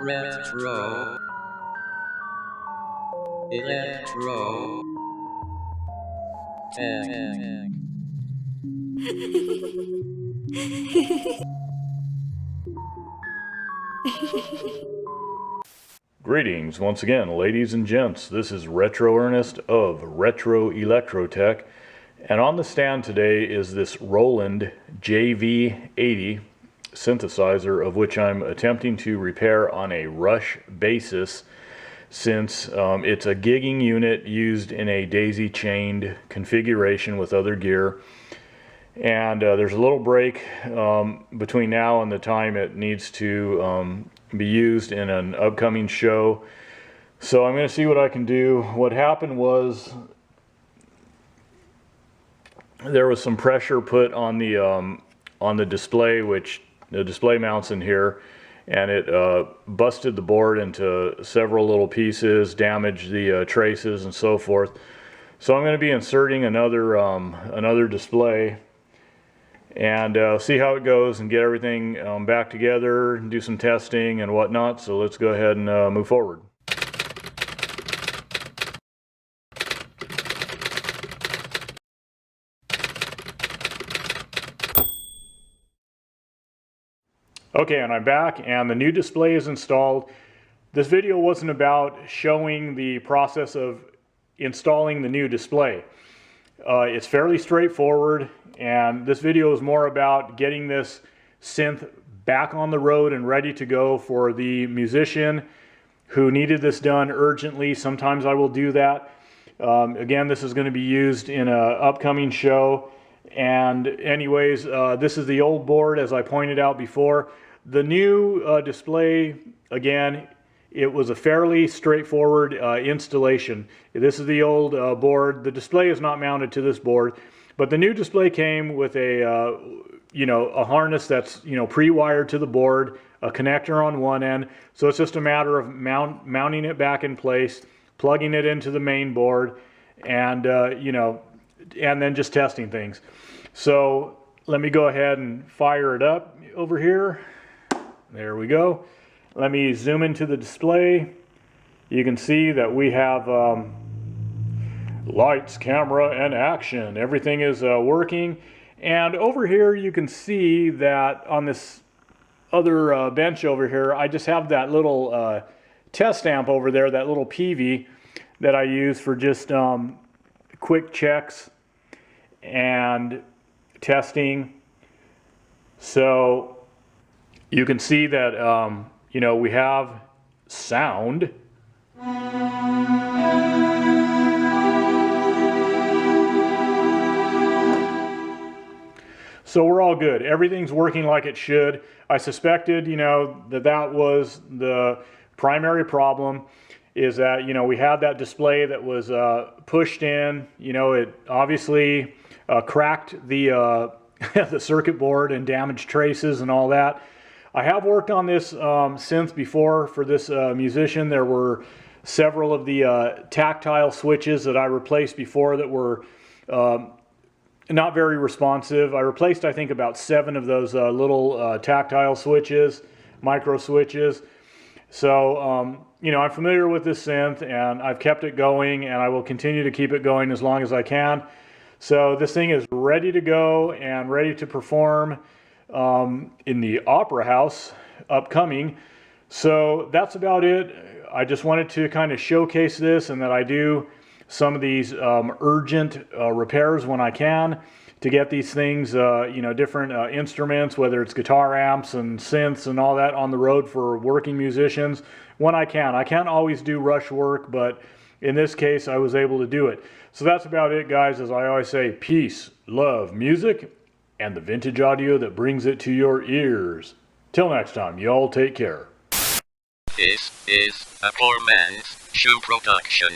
Retro Electro Tech. Greetings once again, ladies and gents. This is Retro Ernest of Retro Electrotech, and on the stand today is this Roland JV-80 synthesizer, of which I'm attempting to repair on a rush basis, since it's a gigging unit used in a daisy-chained configuration with other gear. And there's a little break between now and the time it needs to be used in an upcoming show. So I'm going to see what I can do. What happened was there was some pressure put on the display, which the display mounts in here, and it busted the board into several little pieces, damaged the traces and so forth. So I'm going to be inserting another display and see how it goes and get everything back together and do some testing and whatnot. So let's go ahead and move forward. Okay, and I'm back and the new display is installed. This video wasn't about showing the process of installing the new display. It's fairly straightforward, and this video is more about getting this synth back on the road and ready to go for the musician who needed this done urgently. Sometimes I will do that. Again, this is going to be used in an upcoming show. And anyways, this is the old board, as I pointed out before. The new display, again, it was a fairly straightforward installation. This is the old board. The display is not mounted to this board, but the new display came with a a harness that's pre-wired to the board, a connector on one end. So it's just a matter of mounting it back in place, plugging it into the main board, and and then just testing things. So let me go ahead and fire it up over here. There we go. Let me zoom into the display. You can see that we have lights, camera, and action. Everything is working. And over here you can see that on this other bench over here, I just have that little test amp over there, that little PV that I use for just quick checks and testing. So you can see that we have sound. So we're all good. Everything's working like it should. I suspected, that was the primary problem, is that, we had that display that was pushed in. It obviously cracked the the circuit board and damaged traces and all that. I have worked on this synth before for this musician. There were several of the tactile switches that I replaced before that were not very responsive. I replaced, I think, about 7 of those little tactile switches, micro switches. So, I'm familiar with this synth, and I've kept it going, and I will continue to keep it going as long as I can. So this thing is ready to go and ready to perform in the Opera House upcoming. So that's about it. I just wanted to kind of showcase this, and that I do some of these urgent repairs when I can to get these things, different instruments, whether it's guitar amps and synths and all that, on the road for working musicians when I can. I can't always do rush work, but in this case I was able to do it. So that's about it, guys. As I always say, peace, love, music, and the vintage audio that brings it to your ears. Till next time, y'all take care. This is a poor man's shoe production.